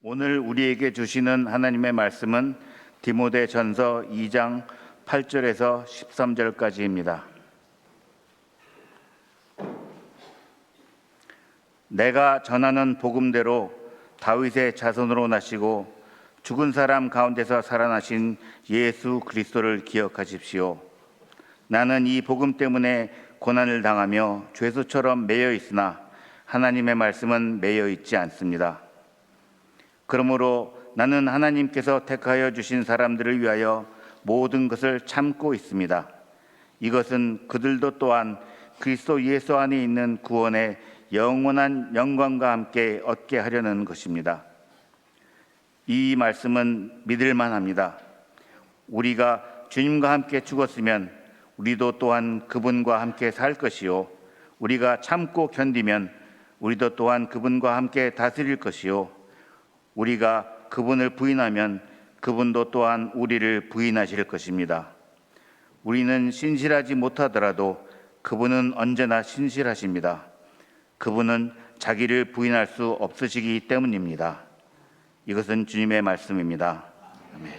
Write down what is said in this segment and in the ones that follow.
오늘 우리에게 주시는 하나님의 말씀은 디모데전서 2장 8절에서 13절까지입니다. 내가 전하는 복음대로 다윗의 자손으로 나시고 죽은 사람 가운데서 살아나신 예수 그리스도를 기억하십시오. 나는 이 복음 때문에 고난을 당하며 죄수처럼 매여 있으나 하나님의 말씀은 매여 있지 않습니다. 그러므로 나는 하나님께서 택하여 주신 사람들을 위하여 모든 것을 참고 있습니다. 이것은 그들도 또한 그리스도 예수 안에 있는 구원의 영원한 영광과 함께 얻게 하려는 것입니다. 이 말씀은 믿을만 합니다. 우리가 주님과 함께 죽었으면 우리도 또한 그분과 함께 살 것이요, 우리가 참고 견디면 우리도 또한 그분과 함께 다스릴 것이요, 우리가 그분을 부인하면 그분도 또한 우리를 부인하실 것입니다. 우리는 신실하지 못하더라도 그분은 언제나 신실하십니다. 그분은 자기를 부인할 수 없으시기 때문입니다. 이것은 주님의 말씀입니다. 아멘.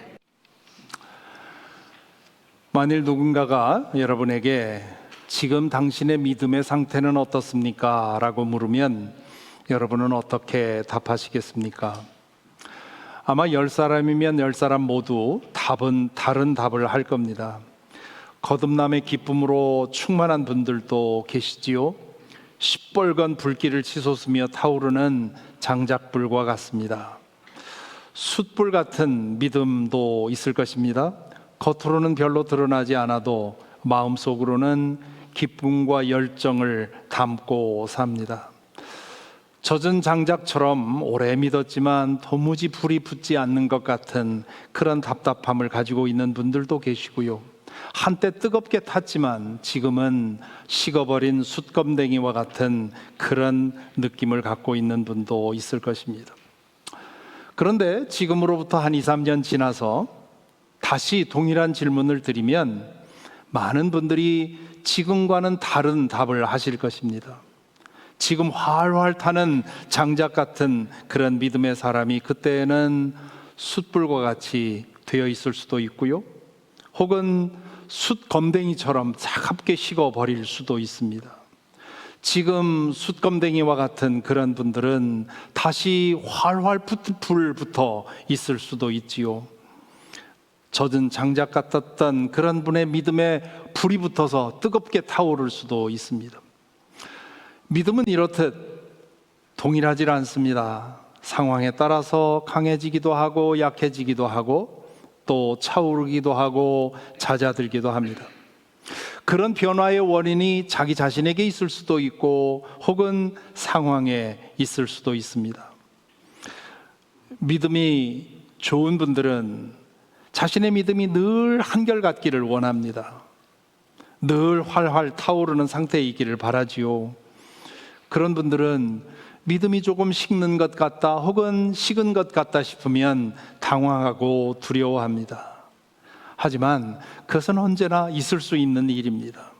만일 누군가가 여러분에게 지금 당신의 믿음의 상태는 어떻습니까? 라고 물으면 여러분은 어떻게 답하시겠습니까? 아마 10사람이면 10사람 모두 답은 다른 답을 할 겁니다. 거듭남의 기쁨으로 충만한 분들도 계시지요. 시뻘건 불길을 치솟으며 타오르는 장작불과 같습니다. 숯불 같은 믿음도 있을 것입니다. 겉으로는 별로 드러나지 않아도 마음속으로는 기쁨과 열정을 담고 삽니다. 젖은 장작처럼 오래 믿었지만 도무지 불이 붙지 않는 것 같은 그런 답답함을 가지고 있는 분들도 계시고요. 한때 뜨겁게 탔지만 지금은 식어버린 숯검댕이와 같은 그런 느낌을 갖고 있는 분도 있을 것입니다. 그런데 지금으로부터 한 2, 3년 지나서 다시 동일한 질문을 드리면 많은 분들이 지금과는 다른 답을 하실 것입니다. 지금 활활 타는 장작 같은 그런 믿음의 사람이 그때는 숯불과 같이 되어 있을 수도 있고요, 혹은 숯검댕이처럼 차갑게 식어버릴 수도 있습니다. 지금 숯검댕이와 같은 그런 분들은 다시 활활 불붙어 있을 수도 있지요. 젖은 장작 같았던 그런 분의 믿음에 불이 붙어서 뜨겁게 타오를 수도 있습니다. 믿음은 이렇듯 동일하지 않습니다. 상황에 따라서 강해지기도 하고 약해지기도 하고 또 차오르기도 하고 잦아들기도 합니다. 그런 변화의 원인이 자기 자신에게 있을 수도 있고 혹은 상황에 있을 수도 있습니다. 믿음이 좋은 분들은 자신의 믿음이 늘 한결같기를 원합니다. 늘 활활 타오르는 상태에 있기를 바라지요. 그런 분들은 믿음이 조금 식는 것 같다 혹은 식은 것 같다 싶으면 당황하고 두려워합니다. 하지만 그것은 언제나 있을 수 있는 일입니다.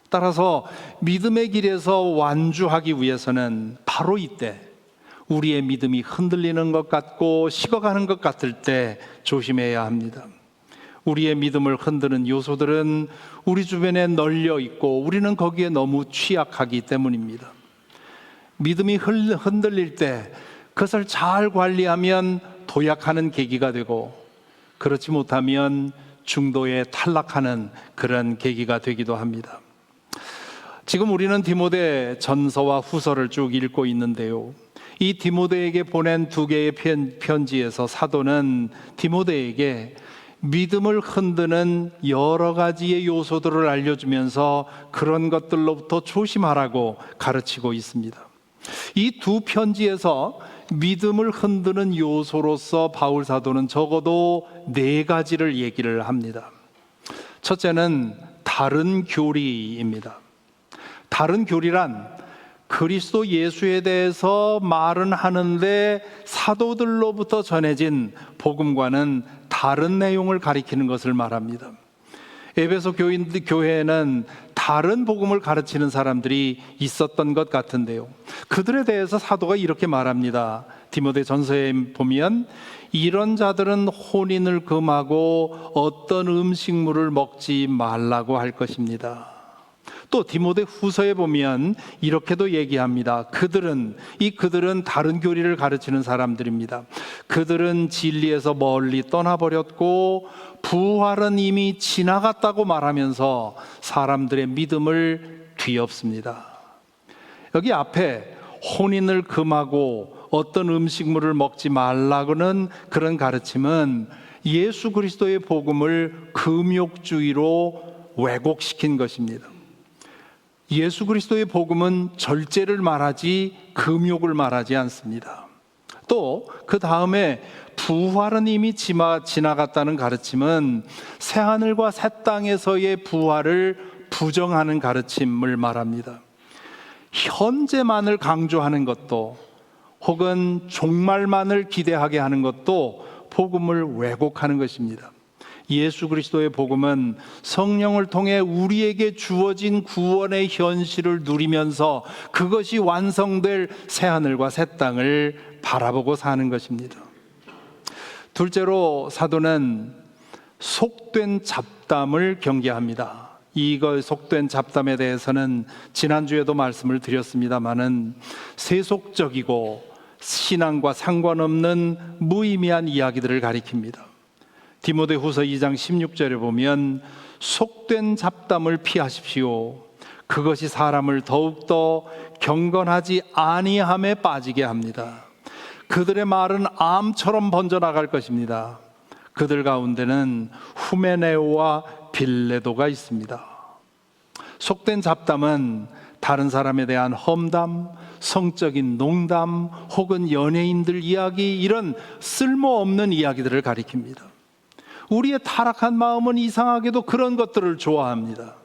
따라서 믿음의 길에서 완주하기 위해서는 바로 이때 우리의 믿음이 흔들리는 것 같고 식어가는 것 같을 때 조심해야 합니다. 우리의 믿음을 흔드는 요소들은 우리 주변에 널려 있고 우리는 거기에 너무 취약하기 때문입니다. 믿음이 흔들릴 때 그것을 잘 관리하면 도약하는 계기가 되고, 그렇지 못하면 중도에 탈락하는 그런 계기가 되기도 합니다. 지금 우리는 디모데 전서와 후서를 쭉 읽고 있는데요, 이 디모데에게 보낸 2개의 편지에서 사도는 디모데에게 믿음을 흔드는 여러 가지의 요소들을 알려주면서 그런 것들로부터 조심하라고 가르치고 있습니다. 이 2 편지에서 믿음을 흔드는 요소로서 바울 사도는 적어도 4가지를 얘기를 합니다. 첫째는 다른 교리입니다. 다른 교리란 그리스도 예수에 대해서 말은 하는데 사도들로부터 전해진 복음과는 다른 내용을 가리키는 것을 말합니다. 에베소 교회는 다른 복음을 가르치는 사람들이 있었던 것 같은데요. 그들에 대해서 사도가 이렇게 말합니다. 디모데전서에 보면 이런 자들은 혼인을 금하고 어떤 음식물을 먹지 말라고 할 것입니다. 또 디모데 후서에 보면 이렇게도 얘기합니다. 그들은 다른 교리를 가르치는 사람들입니다. 그들은 진리에서 멀리 떠나버렸고 부활은 이미 지나갔다고 말하면서 사람들의 믿음을 뒤엎습니다. 여기 앞에 혼인을 금하고 어떤 음식물을 먹지 말라고는 그런 가르침은 예수 그리스도의 복음을 금욕주의로 왜곡시킨 것입니다. 예수 그리스도의 복음은 절제를 말하지 금욕을 말하지 않습니다. 또 그 다음에 부활은 이미 지나갔다는 가르침은 새하늘과 새 땅에서의 부활을 부정하는 가르침을 말합니다. 현재만을 강조하는 것도 혹은 종말만을 기대하게 하는 것도 복음을 왜곡하는 것입니다. 예수 그리스도의 복음은 성령을 통해 우리에게 주어진 구원의 현실을 누리면서 그것이 완성될 새하늘과 새 땅을 바라보고 사는 것입니다. 둘째로 사도는 속된 잡담을 경계합니다. 이거 속된 잡담에 대해서는 지난주에도 말씀을 드렸습니다마는 세속적이고 신앙과 상관없는 무의미한 이야기들을 가리킵니다. 디모데 후서 2장 16절에 보면 속된 잡담을 피하십시오. 그것이 사람을 더욱더 경건하지 아니함에 빠지게 합니다. 그들의 말은 암처럼 번져나갈 것입니다. 그들 가운데는 후메네오와 빌레도가 있습니다. 속된 잡담은 다른 사람에 대한 험담, 성적인 농담, 혹은 연예인들 이야기, 이런 쓸모없는 이야기들을 가리킵니다. 우리의 타락한 마음은 이상하게도 그런 것들을 좋아합니다.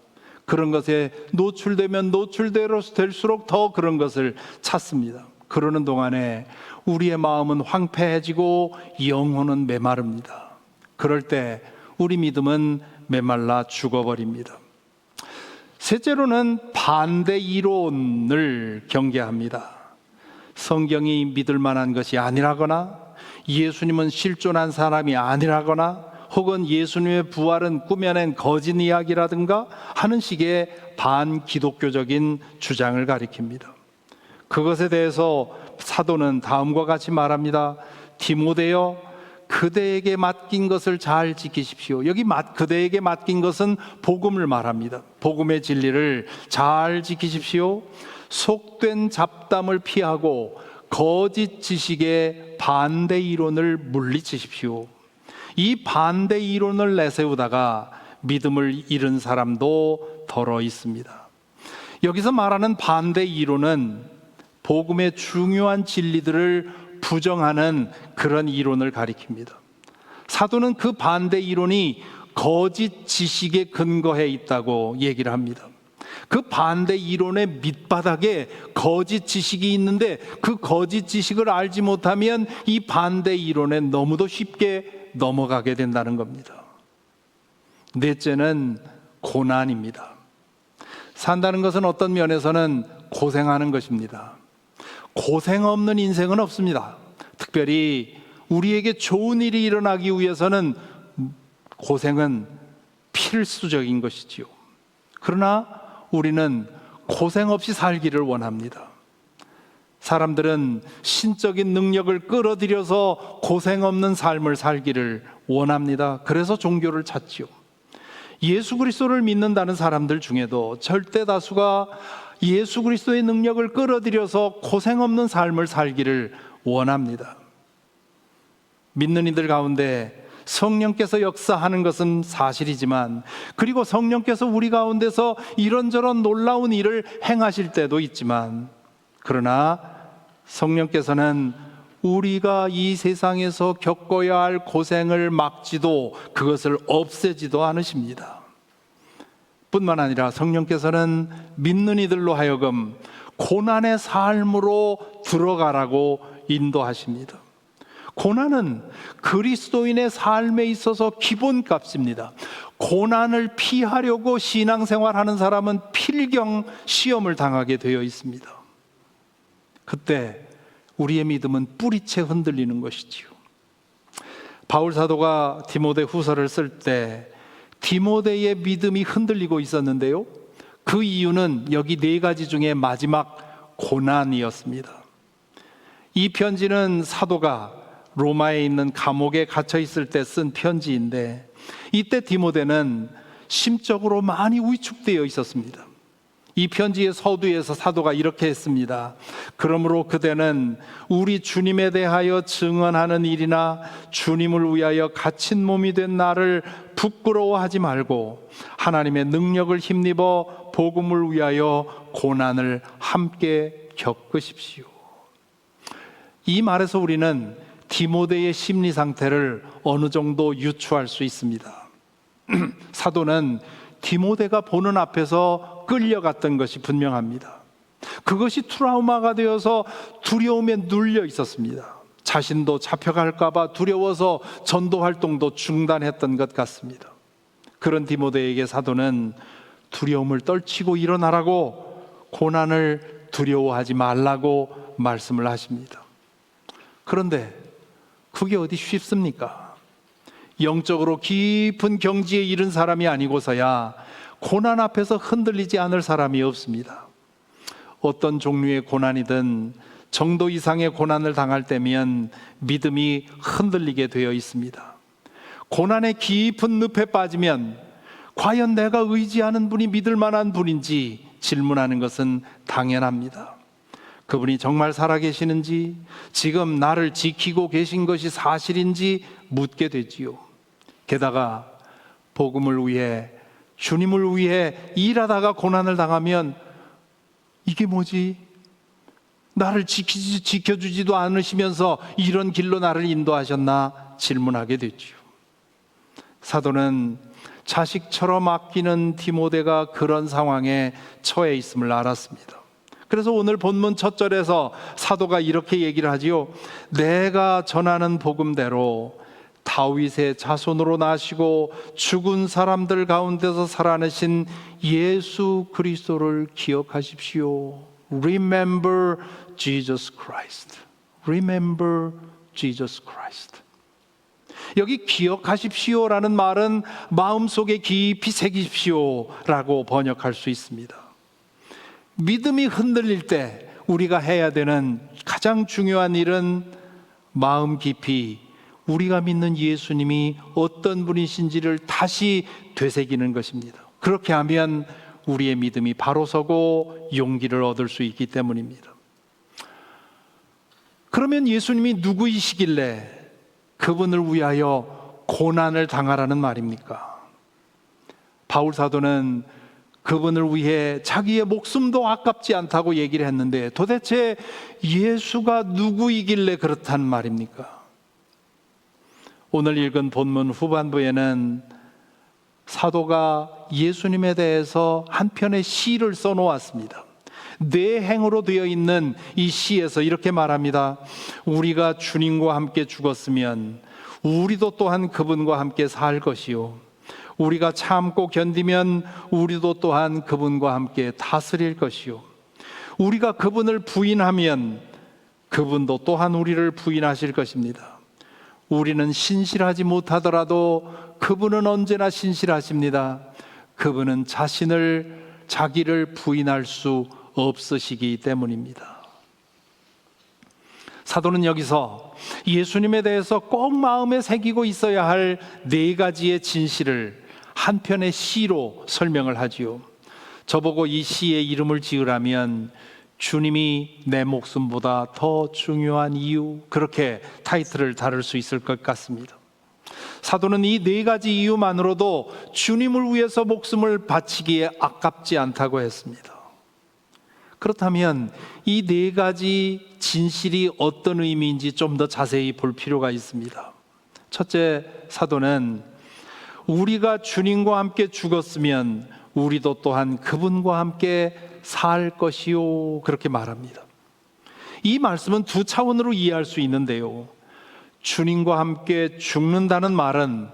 그런 것에 노출되면 노출될수록 더 그런 것을 찾습니다. 그러는 동안에 우리의 마음은 황폐해지고 영혼은 메마릅니다. 그럴 때 우리 믿음은 메말라 죽어버립니다. 셋째로는 반대 이론을 경계합니다. 성경이 믿을 만한 것이 아니라거나 예수님은 실존한 사람이 아니라거나 혹은 예수님의 부활은 꾸며낸 거짓 이야기라든가 하는 식의 반기독교적인 주장을 가리킵니다. 그것에 대해서 사도는 다음과 같이 말합니다. 디모데여, 그대에게 맡긴 것을 잘 지키십시오. 여기 그대에게 맡긴 것은 복음을 말합니다. 복음의 진리를 잘 지키십시오. 속된 잡담을 피하고 거짓 지식의 반대 이론을 물리치십시오. 이 반대 이론을 내세우다가 믿음을 잃은 사람도 더러 있습니다. 여기서 말하는 반대 이론은 복음의 중요한 진리들을 부정하는 그런 이론을 가리킵니다. 사도는 그 반대 이론이 거짓 지식에 근거해 있다고 얘기를 합니다. 그 반대 이론의 밑바닥에 거짓 지식이 있는데 그 거짓 지식을 알지 못하면 이 반대 이론에 너무도 쉽게 넘어가게 된다는 겁니다. 넷째는 고난입니다. 산다는 것은 어떤 면에서는 고생하는 것입니다. 고생 없는 인생은 없습니다. 특별히 우리에게 좋은 일이 일어나기 위해서는 고생은 필수적인 것이지요. 그러나 우리는 고생 없이 살기를 원합니다. 사람들은 신적인 능력을 끌어들여서 고생 없는 삶을 살기를 원합니다. 그래서 종교를 찾지요. 예수 그리스도를 믿는다는 사람들 중에도 절대 다수가 예수 그리스도의 능력을 끌어들여서 고생 없는 삶을 살기를 원합니다. 믿는 이들 가운데 성령께서 역사하는 것은 사실이지만, 그리고 성령께서 우리 가운데서 이런저런 놀라운 일을 행하실 때도 있지만, 그러나 성령께서는 우리가 이 세상에서 겪어야 할 고생을 막지도 그것을 없애지도 않으십니다. 뿐만 아니라 성령께서는 믿는 이들로 하여금 고난의 삶으로 들어가라고 인도하십니다. 고난은 그리스도인의 삶에 있어서 기본값입니다. 고난을 피하려고 신앙생활하는 사람은 필경 시험을 당하게 되어 있습니다. 그때 우리의 믿음은 뿌리채 흔들리는 것이지요. 바울 사도가 디모데 후서를 쓸 때 디모데의 믿음이 흔들리고 있었는데요, 그 이유는 여기 4가지 중에 마지막 고난이었습니다. 이 편지는 사도가 로마에 있는 감옥에 갇혀 있을 때 쓴 편지인데, 이때 디모데는 심적으로 많이 위축되어 있었습니다. 이 편지의 서두에서 사도가 이렇게 했습니다. 그러므로 그대는 우리 주님에 대하여 증언하는 일이나 주님을 위하여 갇힌 몸이 된 나를 부끄러워하지 말고 하나님의 능력을 힘입어 복음을 위하여 고난을 함께 겪으십시오. 이 말에서 우리는 디모데의 심리 상태를 어느 정도 유추할 수 있습니다. 사도는 디모데가 보는 앞에서 끌려갔던 것이 분명합니다. 그것이 트라우마가 되어서 두려움에 눌려 있었습니다. 자신도 잡혀갈까 봐 두려워서 전도 활동도 중단했던 것 같습니다. 그런 디모데에게 사도는 두려움을 떨치고 일어나라고, 고난을 두려워하지 말라고 말씀을 하십니다. 그런데 그게 어디 쉽습니까? 영적으로 깊은 경지에 이른 사람이 아니고서야 고난 앞에서 흔들리지 않을 사람이 없습니다. 어떤 종류의 고난이든 정도 이상의 고난을 당할 때면 믿음이 흔들리게 되어 있습니다. 고난의 깊은 늪에 빠지면 과연 내가 의지하는 분이 믿을 만한 분인지 질문하는 것은 당연합니다. 그분이 정말 살아계시는지, 지금 나를 지키고 계신 것이 사실인지 묻게 되지요. 게다가 복음을 위해, 주님을 위해 일하다가 고난을 당하면 이게 뭐지? 나를 지켜주지도 않으시면서 이런 길로 나를 인도하셨나 질문하게 되지요. 사도는 자식처럼 아끼는 디모데가 그런 상황에 처해 있음을 알았습니다. 그래서 오늘 본문 첫 절에서 사도가 이렇게 얘기를 하지요. 내가 전하는 복음대로 다윗의 자손으로 나시고 죽은 사람들 가운데서 살아내신 예수 그리스도를 기억하십시오. Remember Jesus Christ. Remember Jesus Christ. 여기 기억하십시오라는 말은 마음속에 깊이 새기십시오라고 번역할 수 있습니다. 믿음이 흔들릴 때 우리가 해야 되는 가장 중요한 일은 마음 깊이 우리가 믿는 예수님이 어떤 분이신지를 다시 되새기는 것입니다. 그렇게 하면 우리의 믿음이 바로 서고 용기를 얻을 수 있기 때문입니다. 그러면 예수님이 누구이시길래 그분을 위하여 고난을 당하라는 말입니까? 바울 사도는 그분을 위해 자기의 목숨도 아깝지 않다고 얘기를 했는데 도대체 예수가 누구이길래 그렇단 말입니까? 오늘 읽은 본문 후반부에는 사도가 예수님에 대해서 한 편의 시를 써놓았습니다. 네 행으로 되어 있는 이 시에서 이렇게 말합니다. 우리가 주님과 함께 죽었으면 우리도 또한 그분과 함께 살 것이요, 우리가 참고 견디면 우리도 또한 그분과 함께 다스릴 것이요, 우리가 그분을 부인하면 그분도 또한 우리를 부인하실 것입니다. 우리는 신실하지 못하더라도 그분은 언제나 신실하십니다. 그분은 자기를 부인할 수 없으시기 때문입니다. 사도는 여기서 예수님에 대해서 꼭 마음에 새기고 있어야 할 4가지의 진실을 한 편의 시로 설명을 하지요. 저보고 이 시의 이름을 지으라면 주님이 내 목숨보다 더 중요한 이유, 그렇게 타이틀을 다룰 수 있을 것 같습니다. 사도는 이 4가지 이유만으로도 주님을 위해서 목숨을 바치기에 아깝지 않다고 했습니다. 그렇다면 이 4가지 진실이 어떤 의미인지 좀 더 자세히 볼 필요가 있습니다. 첫째, 사도는 우리가 주님과 함께 죽었으면 우리도 또한 그분과 함께 살 것이요, 그렇게 말합니다. 이 말씀은 2차원으로 이해할 수 있는데요, 주님과 함께 죽는다는 말은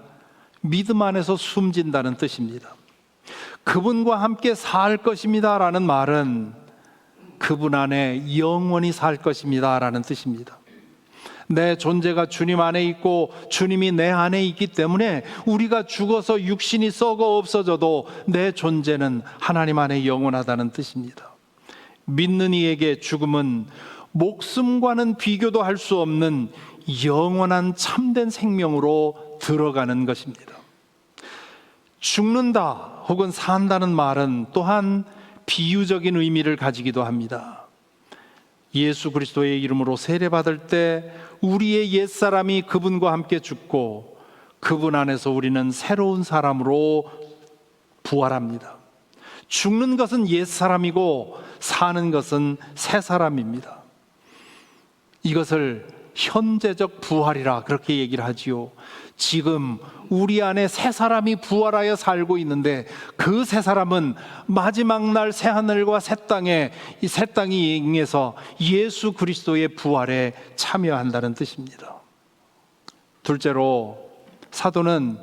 믿음 안에서 숨진다는 뜻입니다. 그분과 함께 살 것입니다라는 말은 그분 안에 영원히 살 것입니다라는 뜻입니다. 내 존재가 주님 안에 있고 주님이 내 안에 있기 때문에 우리가 죽어서 육신이 썩어 없어져도 내 존재는 하나님 안에 영원하다는 뜻입니다. 믿는 이에게 죽음은 목숨과는 비교도 할 수 없는 영원한 참된 생명으로 들어가는 것입니다. 죽는다 혹은 산다는 말은 또한 비유적인 의미를 가지기도 합니다. 예수 그리스도의 이름으로 세례받을 때 우리의 옛사람이 그분과 함께 죽고 그분 안에서 우리는 새로운 사람으로 부활합니다. 죽는 것은 옛사람이고 사는 것은 새 사람입니다. 이것을 현재적 부활이라 그렇게 얘기를 하지요. 지금 우리 안에 새 사람이 부활하여 살고 있는데 그 새 사람은 마지막 날 새 하늘과 새 땅에 이 새 땅이 임해서 예수 그리스도의 부활에 참여한다는 뜻입니다. 둘째로 사도는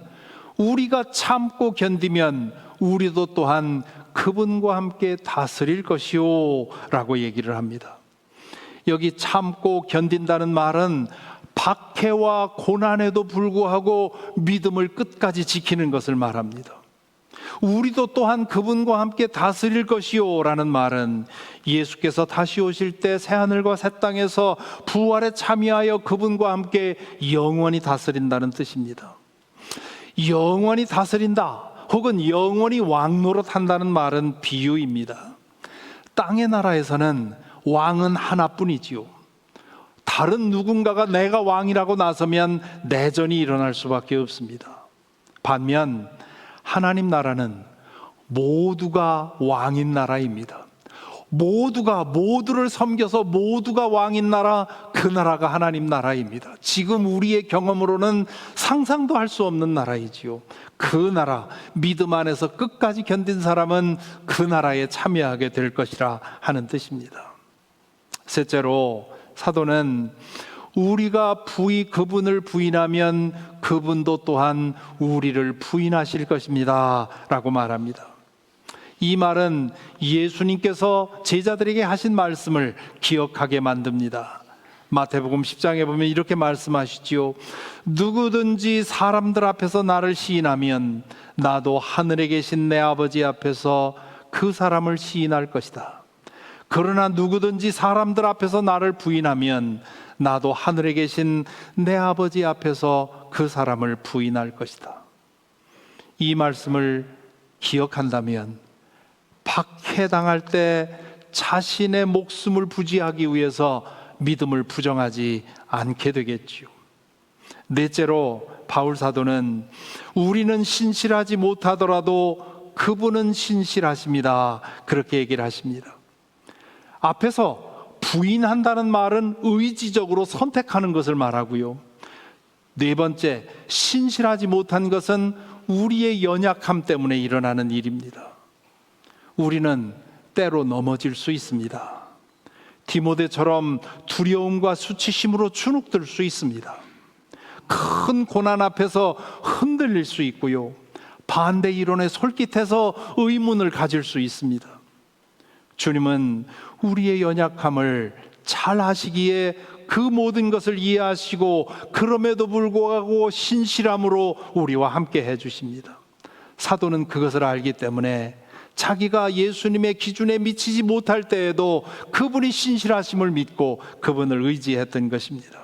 우리가 참고 견디면 우리도 또한 그분과 함께 다스릴 것이요 라고 얘기를 합니다. 여기 참고 견딘다는 말은 박해와 고난에도 불구하고 믿음을 끝까지 지키는 것을 말합니다. 우리도 또한 그분과 함께 다스릴 것이요 라는 말은 예수께서 다시 오실 때 새하늘과 새 땅에서 부활에 참여하여 그분과 함께 영원히 다스린다는 뜻입니다. 영원히 다스린다 혹은 영원히 왕노릇한다는 말은 비유입니다. 땅의 나라에서는 왕은 하나뿐이지요. 다른 누군가가 내가 왕이라고 나서면 내전이 일어날 수밖에 없습니다. 반면 하나님 나라는 모두가 왕인 나라입니다. 모두가 모두를 섬겨서 모두가 왕인 나라, 그 나라가 하나님 나라입니다. 지금 우리의 경험으로는 상상도 할 수 없는 나라이지요. 그 나라, 믿음 안에서 끝까지 견딘 사람은 그 나라에 참여하게 될 것이라 하는 뜻입니다. 셋째로 사도는 우리가 그분을 부인하면 그분도 또한 우리를 부인하실 것입니다 라고 말합니다. 이 말은 예수님께서 제자들에게 하신 말씀을 기억하게 만듭니다. 마태복음 10장에 보면 이렇게 말씀하시지요. 누구든지 사람들 앞에서 나를 시인하면 나도 하늘에 계신 내 아버지 앞에서 그 사람을 시인할 것이다. 그러나 누구든지 사람들 앞에서 나를 부인하면 나도 하늘에 계신 내 아버지 앞에서 그 사람을 부인할 것이다. 이 말씀을 기억한다면 박해당할 때 자신의 목숨을 부지하기 위해서 믿음을 부정하지 않게 되겠지요. 넷째로 바울 사도는 우리는 신실하지 못하더라도 그분은 신실하십니다. 그렇게 얘기를 하십니다. 앞에서 부인한다는 말은 의지적으로 선택하는 것을 말하고요. 네 번째, 신실하지 못한 것은 우리의 연약함 때문에 일어나는 일입니다. 우리는 때로 넘어질 수 있습니다. 디모데처럼 두려움과 수치심으로 주눅들 수 있습니다. 큰 고난 앞에서 흔들릴 수 있고요. 반대 이론에 솔깃해서 의문을 가질 수 있습니다. 주님은 우리의 연약함을 잘 아시기에 그 모든 것을 이해하시고 그럼에도 불구하고 신실함으로 우리와 함께 해주십니다. 사도는 그것을 알기 때문에 자기가 예수님의 기준에 미치지 못할 때에도 그분이 신실하심을 믿고 그분을 의지했던 것입니다.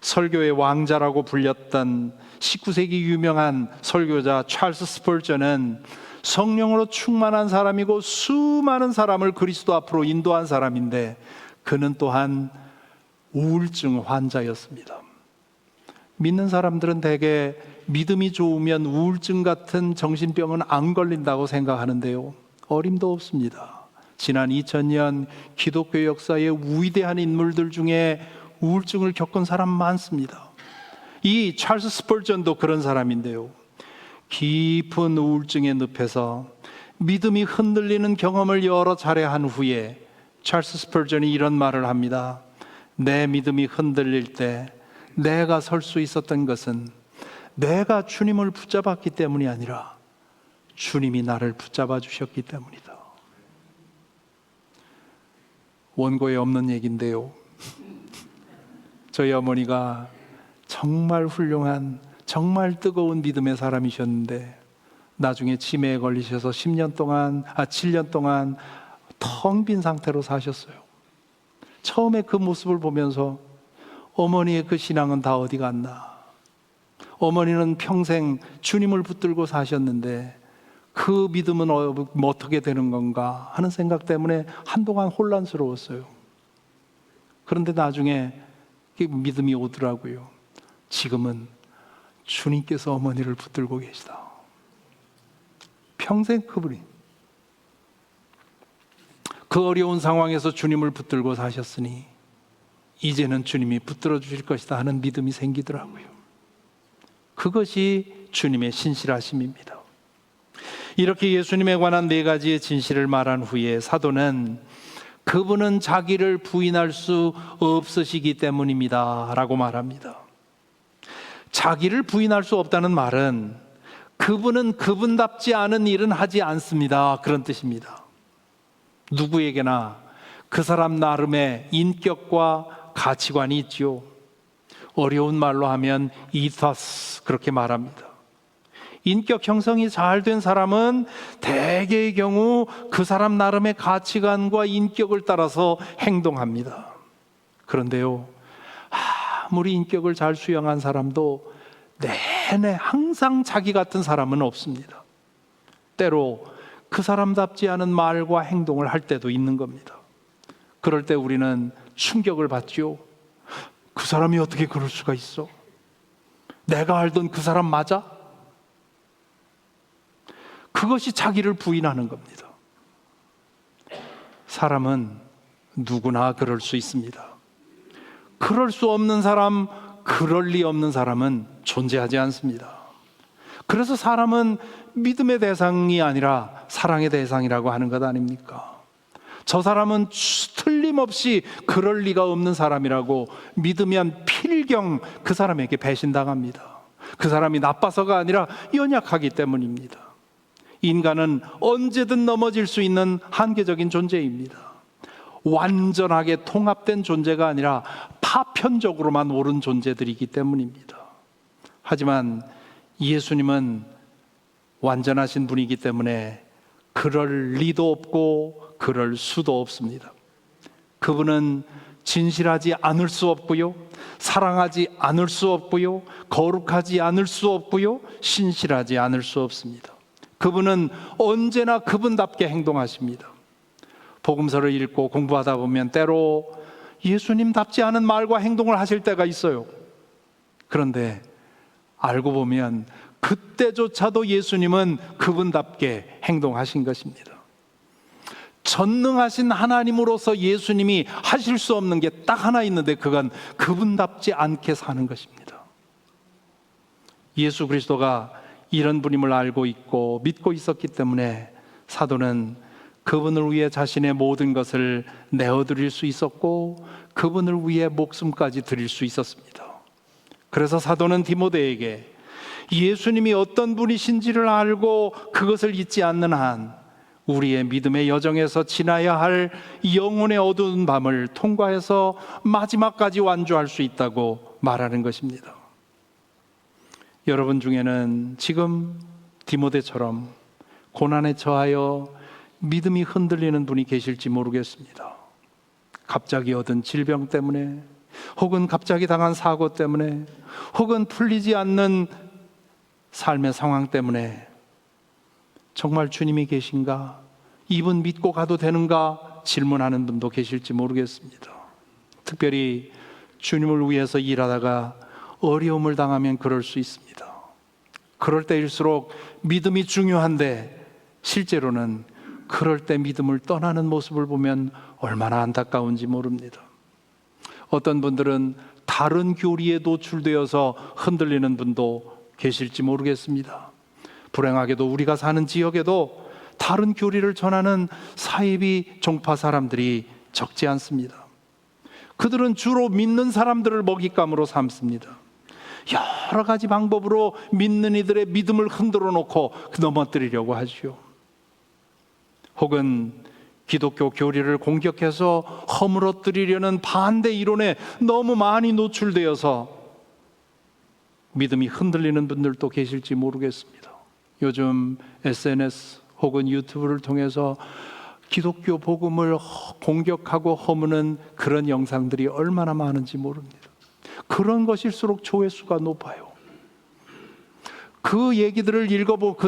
설교의 왕자라고 불렸던 19세기 유명한 설교자 찰스 스펄전은 성령으로 충만한 사람이고 수많은 사람을 그리스도 앞으로 인도한 사람인데 그는 또한 우울증 환자였습니다. 믿는 사람들은 대개 믿음이 좋으면 우울증 같은 정신병은 안 걸린다고 생각하는데요. 어림도 없습니다. 지난 2000년 기독교 역사의 위대한 인물들 중에 우울증을 겪은 사람 많습니다. 이 찰스 스펄전도 그런 사람인데요. 깊은 우울증의 늪에서 믿음이 흔들리는 경험을 여러 차례 한 후에 찰스 스펄전이 이런 말을 합니다. 내 믿음이 흔들릴 때 내가 설 수 있었던 것은 내가 주님을 붙잡았기 때문이 아니라 주님이 나를 붙잡아 주셨기 때문이다. 원고에 없는 얘기인데요, 저희 어머니가 정말 훌륭한, 정말 뜨거운 믿음의 사람이셨는데 나중에 치매에 걸리셔서 7년 동안 텅 빈 상태로 사셨어요. 처음에 그 모습을 보면서 어머니의 그 신앙은 다 어디 갔나? 어머니는 평생 주님을 붙들고 사셨는데 그 믿음은 어떻게 되는 건가 하는 생각 때문에 한동안 혼란스러웠어요. 그런데 나중에 믿음이 오더라고요. 지금은 주님께서 어머니를 붙들고 계시다. 평생 그분이 그 어려운 상황에서 주님을 붙들고 사셨으니 이제는 주님이 붙들어 주실 것이다 하는 믿음이 생기더라고요. 그것이 주님의 신실하심입니다. 이렇게 예수님에 관한 4가지의 진실을 말한 후에 사도는 그분은 자기를 부인할 수 없으시기 때문입니다 라고 말합니다. 자기를 부인할 수 없다는 말은 그분은 그분답지 않은 일은 하지 않습니다, 그런 뜻입니다. 누구에게나 그 사람 나름의 인격과 가치관이 있지요. 어려운 말로 하면 이터스, 그렇게 말합니다. 인격 형성이 잘 된 사람은 대개의 경우 그 사람 나름의 가치관과 인격을 따라서 행동합니다. 그런데요, 아무리 인격을 잘 수양한 사람도 내내 항상 자기 같은 사람은 없습니다. 때로 그 사람답지 않은 말과 행동을 할 때도 있는 겁니다. 그럴 때 우리는 충격을 받죠. 그 사람이 어떻게 그럴 수가 있어? 내가 알던 그 사람 맞아? 그것이 자기를 부인하는 겁니다. 사람은 누구나 그럴 수 있습니다. 그럴 수 없는 사람, 그럴 리 없는 사람은 존재하지 않습니다. 그래서 사람은 믿음의 대상이 아니라 사랑의 대상이라고 하는 것 아닙니까? 저 사람은 틀림없이 그럴 리가 없는 사람이라고 믿으면 필경 그 사람에게 배신당합니다. 그 사람이 나빠서가 아니라 연약하기 때문입니다. 인간은 언제든 넘어질 수 있는 한계적인 존재입니다. 완전하게 통합된 존재가 아니라 파편적으로만 옳은 존재들이기 때문입니다. 하지만 예수님은 완전하신 분이기 때문에 그럴 리도 없고 그럴 수도 없습니다. 그분은 진실하지 않을 수 없고요, 사랑하지 않을 수 없고요, 거룩하지 않을 수 없고요, 신실하지 않을 수 없습니다. 그분은 언제나 그분답게 행동하십니다. 복음서를 읽고 공부하다 보면 때로 예수님답지 않은 말과 행동을 하실 때가 있어요. 그런데 알고 보면 그때조차도 예수님은 그분답게 행동하신 것입니다. 전능하신 하나님으로서 예수님이 하실 수 없는 게 딱 하나 있는데 그건 그분답지 않게 사는 것입니다. 예수 그리스도가 이런 분임을 알고 있고 믿고 있었기 때문에 사도는 그분을 위해 자신의 모든 것을 내어드릴 수 있었고 그분을 위해 목숨까지 드릴 수 있었습니다. 그래서 사도는 디모데에게 예수님이 어떤 분이신지를 알고 그것을 잊지 않는 한 우리의 믿음의 여정에서 지나야 할 영혼의 어두운 밤을 통과해서 마지막까지 완주할 수 있다고 말하는 것입니다. 여러분 중에는 지금 디모데처럼 고난에 처하여 믿음이 흔들리는 분이 계실지 모르겠습니다. 갑자기 얻은 질병 때문에, 혹은 갑자기 당한 사고 때문에, 혹은 풀리지 않는 삶의 상황 때문에 정말 주님이 계신가? 이분 믿고 가도 되는가? 질문하는 분도 계실지 모르겠습니다. 특별히 주님을 위해서 일하다가 어려움을 당하면 그럴 수 있습니다. 그럴 때일수록 믿음이 중요한데 실제로는 그럴 때 믿음을 떠나는 모습을 보면 얼마나 안타까운지 모릅니다. 어떤 분들은 다른 교리에 노출되어서 흔들리는 분도 계실지 모르겠습니다. 불행하게도 우리가 사는 지역에도 다른 교리를 전하는 사이비 종파 사람들이 적지 않습니다. 그들은 주로 믿는 사람들을 먹잇감으로 삼습니다. 여러 가지 방법으로 믿는 이들의 믿음을 흔들어 놓고 넘어뜨리려고 하죠. 혹은 기독교 교리를 공격해서 허물어뜨리려는 반대 이론에 너무 많이 노출되어서 믿음이 흔들리는 분들도 계실지 모르겠습니다. 요즘 SNS 혹은 유튜브를 통해서 기독교 복음을 공격하고 허무는 그런 영상들이 얼마나 많은지 모릅니다. 그런 것일수록 조회수가 높아요. 그 얘기들을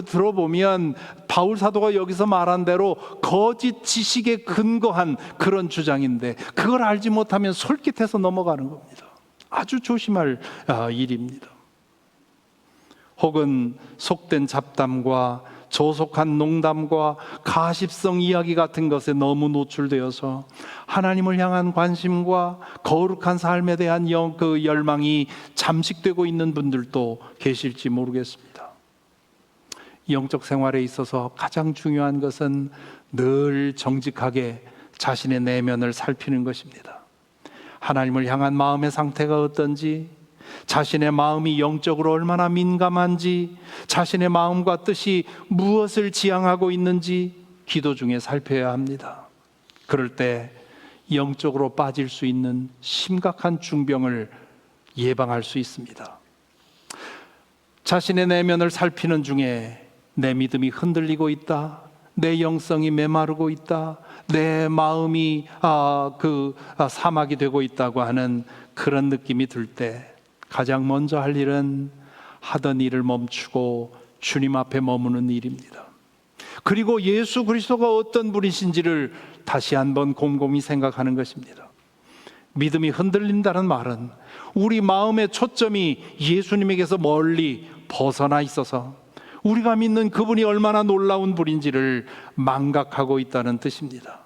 들어보면 바울 사도가 여기서 말한 대로 거짓 지식에 근거한 그런 주장인데, 그걸 알지 못하면 솔깃해서 넘어가는 겁니다. 아주 조심할 일입니다. 혹은 속된 잡담과 조속한 농담과 가십성 이야기 같은 것에 너무 노출되어서 하나님을 향한 관심과 거룩한 삶에 대한 그 열망이 잠식되고 있는 분들도 계실지 모르겠습니다. 영적 생활에 있어서 가장 중요한 것은 늘 정직하게 자신의 내면을 살피는 것입니다. 하나님을 향한 마음의 상태가 어떤지, 자신의 마음이 영적으로 얼마나 민감한지, 자신의 마음과 뜻이 무엇을 지향하고 있는지 기도 중에 살펴야 합니다. 그럴 때 영적으로 빠질 수 있는 심각한 중병을 예방할 수 있습니다. 자신의 내면을 살피는 중에 내 믿음이 흔들리고 있다, 내 영성이 메마르고 있다, 내 마음이 사막이 되고 있다고 하는 그런 느낌이 들 때 가장 먼저 할 일은 하던 일을 멈추고 주님 앞에 머무는 일입니다. 그리고 예수 그리스도가 어떤 분이신지를 다시 한번 곰곰이 생각하는 것입니다. 믿음이 흔들린다는 말은 우리 마음의 초점이 예수님에게서 멀리 벗어나 있어서 우리가 믿는 그분이 얼마나 놀라운 분인지를 망각하고 있다는 뜻입니다.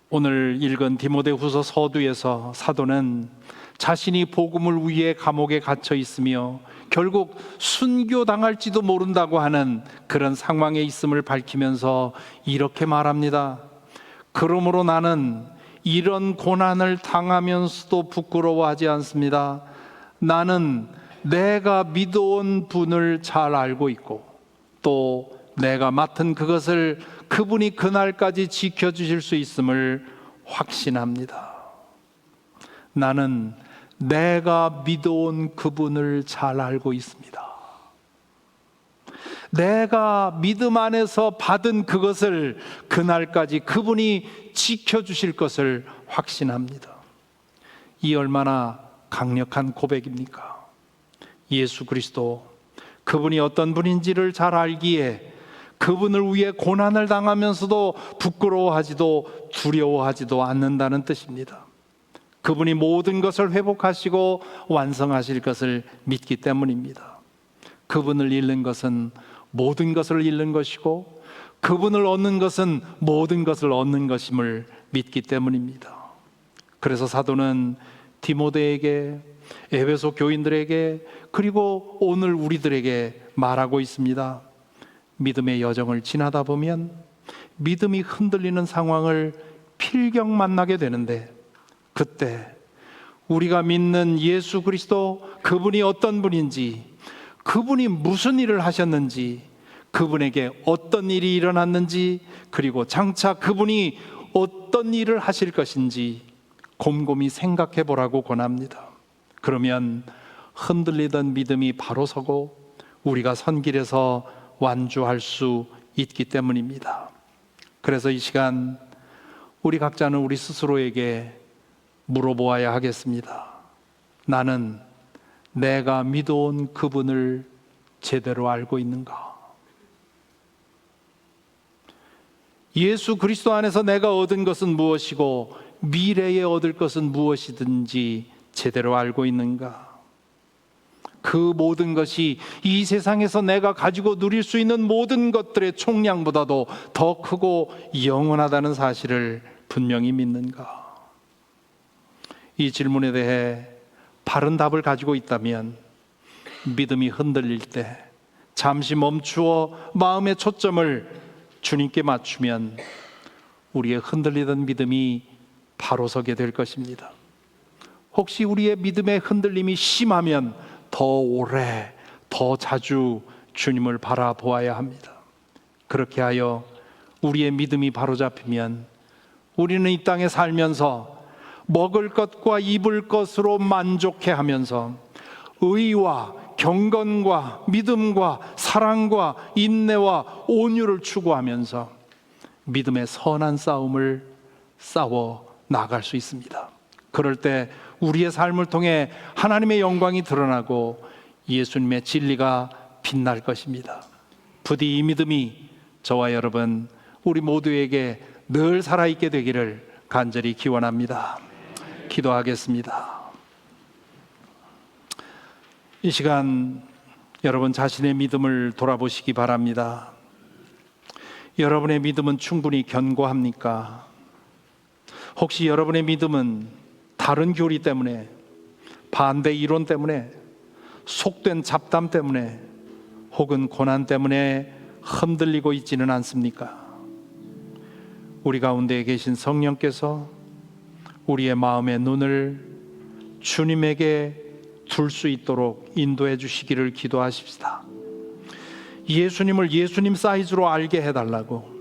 오늘 읽은 디모데후서 서두에서 사도는 자신이 복음을 위해 감옥에 갇혀 있으며 결국 순교당할지도 모른다고 하는 그런 상황에 있음을 밝히면서 이렇게 말합니다. 그러므로 나는 이런 고난을 당하면서도 부끄러워하지 않습니다. 나는 내가 믿어온 분을 잘 알고 있고 또 내가 맡은 그것을 그분이 그날까지 지켜주실 수 있음을 확신합니다. 나는 내가 믿어온 그분을 잘 알고 있습니다. 내가 믿음 안에서 받은 그것을 그날까지 그분이 지켜주실 것을 확신합니다. 이 얼마나 강력한 고백입니까? 예수 그리스도, 그분이 어떤 분인지를 잘 알기에 그분을 위해 고난을 당하면서도 부끄러워하지도 두려워하지도 않는다는 뜻입니다. 그분이 모든 것을 회복하시고 완성하실 것을 믿기 때문입니다. 그분을 잃는 것은 모든 것을 잃는 것이고 그분을 얻는 것은 모든 것을 얻는 것임을 믿기 때문입니다. 그래서 사도는 디모데에게, 에베소 교인들에게, 그리고 오늘 우리들에게 말하고 있습니다. 믿음의 여정을 지나다 보면 믿음이 흔들리는 상황을 필경 만나게 되는데, 그때 우리가 믿는 예수 그리스도, 그분이 어떤 분인지, 그분이 무슨 일을 하셨는지, 그분에게 어떤 일이 일어났는지, 그리고 장차 그분이 어떤 일을 하실 것인지 곰곰이 생각해 보라고 권합니다. 그러면 흔들리던 믿음이 바로 서고 우리가 선 길에서 완주할 수 있기 때문입니다. 그래서 이 시간 우리 각자는 우리 스스로에게 물어보아야 하겠습니다. 나는 내가 믿어온 그분을 제대로 알고 있는가? 예수 그리스도 안에서 내가 얻은 것은 무엇이고 미래에 얻을 것은 무엇이든지 제대로 알고 있는가? 그 모든 것이 이 세상에서 내가 가지고 누릴 수 있는 모든 것들의 총량보다도 더 크고 영원하다는 사실을 분명히 믿는가? 이 질문에 대해 바른 답을 가지고 있다면 믿음이 흔들릴 때 잠시 멈추어 마음의 초점을 주님께 맞추면 우리의 흔들리던 믿음이 바로 서게 될 것입니다. 혹시 우리의 믿음의 흔들림이 심하면 더 오래, 더 자주 주님을 바라보아야 합니다. 그렇게 하여 우리의 믿음이 바로잡히면 우리는 이 땅에 살면서 먹을 것과 입을 것으로 만족해 하면서 의와 경건과 믿음과 사랑과 인내와 온유를 추구하면서 믿음의 선한 싸움을 싸워 나갈 수 있습니다. 그럴 때 우리의 삶을 통해 하나님의 영광이 드러나고 예수님의 진리가 빛날 것입니다. 부디 이 믿음이 저와 여러분 우리 모두에게 늘 살아있게 되기를 간절히 기원합니다. 기도하겠습니다. 이 시간 여러분 자신의 믿음을 돌아보시기 바랍니다. 여러분의 믿음은 충분히 견고합니까? 혹시 여러분의 믿음은 다른 교리 때문에, 반대 이론 때문에, 속된 잡담 때문에, 혹은 고난 때문에 흔들리고 있지는 않습니까? 우리 가운데 계신 성령께서 우리의 마음의 눈을 주님에게 둘 수 있도록 인도해 주시기를 기도하십시다. 예수님을 예수님 사이즈로 알게 해달라고,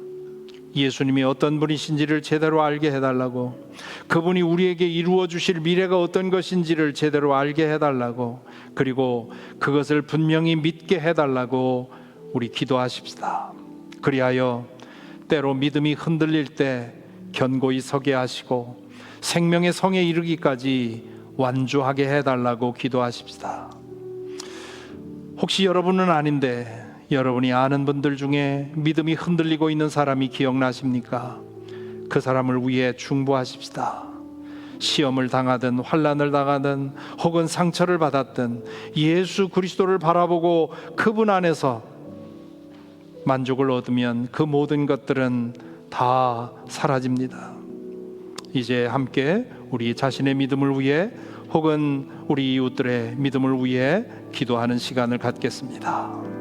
예수님이 어떤 분이신지를 제대로 알게 해달라고, 그분이 우리에게 이루어 주실 미래가 어떤 것인지를 제대로 알게 해달라고, 그리고 그것을 분명히 믿게 해달라고 우리 기도하십시다. 그리하여 때로 믿음이 흔들릴 때 견고히 서게 하시고 생명의 성에 이르기까지 완주하게 해달라고 기도하십시다. 혹시 여러분은 아닌데 여러분이 아는 분들 중에 믿음이 흔들리고 있는 사람이 기억나십니까? 그 사람을 위해 중보하십시다. 시험을 당하든 환난을 당하든 혹은 상처를 받았든 예수 그리스도를 바라보고 그분 안에서 만족을 얻으면 그 모든 것들은 다 사라집니다. 이제 함께 우리 자신의 믿음을 위해 혹은 우리 이웃들의 믿음을 위해 기도하는 시간을 갖겠습니다.